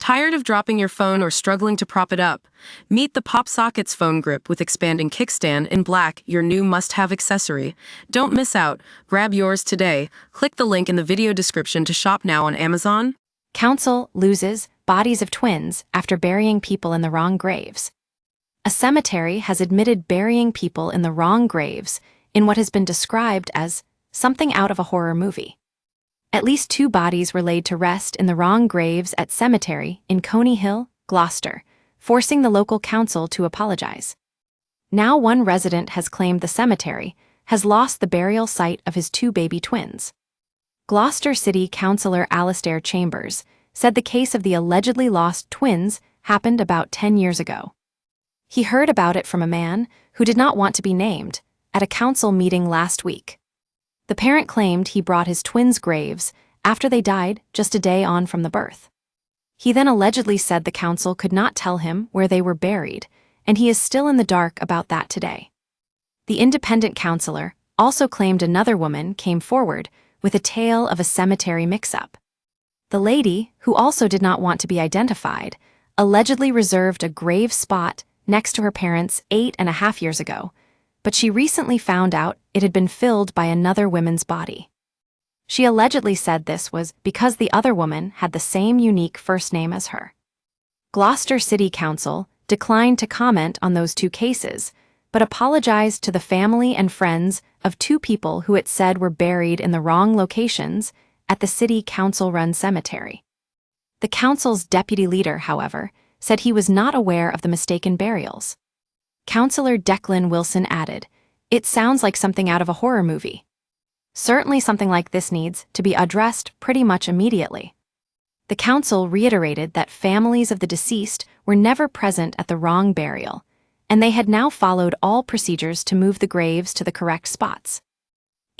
Tired of dropping your phone or struggling to prop it up? Meet the PopSockets phone grip with expanding kickstand in black, your new must-have accessory. Don't miss out. Grab yours today. Click the link in the video description to shop now on Amazon. Council loses bodies of twins after burying people in the wrong graves. A cemetery has admitted burying people in the wrong graves in what has been described as something out of a horror movie. At least 2 bodies were laid to rest in the wrong graves at cemetery in Coney Hill, Gloucester, forcing the local council to apologize. Now one resident has claimed the cemetery has lost the burial site of his 2 baby twins. Gloucester City Councillor Alastair Chambers said the case of the allegedly lost twins happened about 10 years ago. He heard about it from a man who did not want to be named at a council meeting last week. The parent claimed he brought his twins' graves after they died just a day on from the birth. He then allegedly said the council could not tell him where they were buried, and he is still in the dark about that today. The independent councillor also claimed another woman came forward with a tale of a cemetery mix-up. The lady, who also did not want to be identified, allegedly reserved a grave spot next to her parents 8.5 years ago, but she recently found out it had been filled by another woman's body. She allegedly said this was because the other woman had the same unique first name as her. Gloucester City Council declined to comment on those 2 cases, but apologized to the family and friends of 2 people who it said were buried in the wrong locations at the city council-run cemetery. The council's deputy leader, however, said he was not aware of the mistaken burials. Councillor Declan Wilson added, "It sounds like something out of a horror movie. Certainly something like this needs to be addressed pretty much immediately." The council reiterated that families of the deceased were never present at the wrong burial, and they had now followed all procedures to move the graves to the correct spots.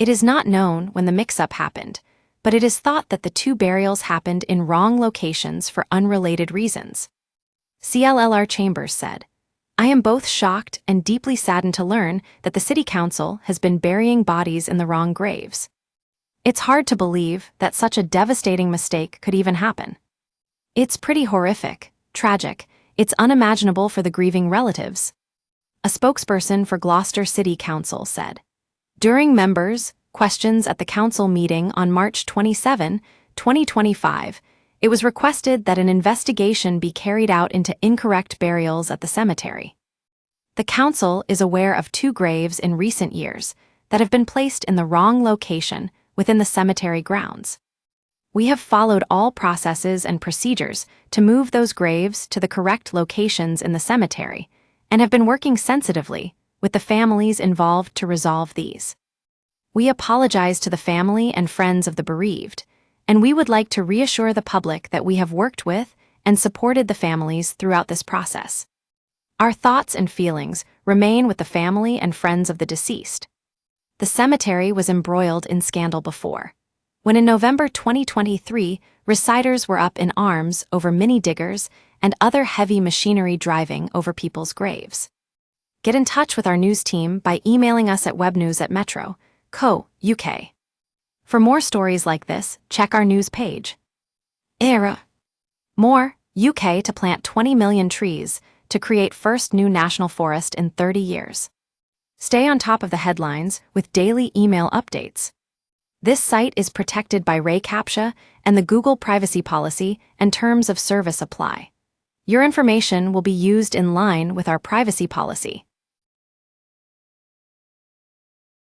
It is not known when the mix-up happened, but it is thought that the 2 burials happened in wrong locations for unrelated reasons. CLLR Chambers said, "I am both shocked and deeply saddened to learn that the City Council has been burying bodies in the wrong graves. It's hard to believe that such a devastating mistake could even happen. It's pretty horrific, tragic, it's unimaginable for the grieving relatives." A spokesperson for Gloucester City Council said, "During members' questions at the council meeting on March 27, 2025, it was requested that an investigation be carried out into incorrect burials at the cemetery. The council is aware of 2 graves in recent years that have been placed in the wrong location within the cemetery grounds. We have followed all processes and procedures to move those graves to the correct locations in the cemetery and have been working sensitively with the families involved to resolve these. We apologize to the family and friends of the bereaved, and we would like to reassure the public that we have worked with and supported the families throughout this process. Our thoughts and feelings remain with the family and friends of the deceased." The cemetery was embroiled in scandal before, when in November 2023, reciters were up in arms over mini diggers and other heavy machinery driving over people's graves. Get in touch with our news team by emailing us at webnews@metro.co.uk. For more stories like this, check our news page. Era. More, UK to plant 20 million trees to create first new national forest in 30 years. Stay on top of the headlines with daily email updates. This site is protected by Ray CAPTCHA and the Google privacy policy and terms of service apply. Your information will be used in line with our privacy policy.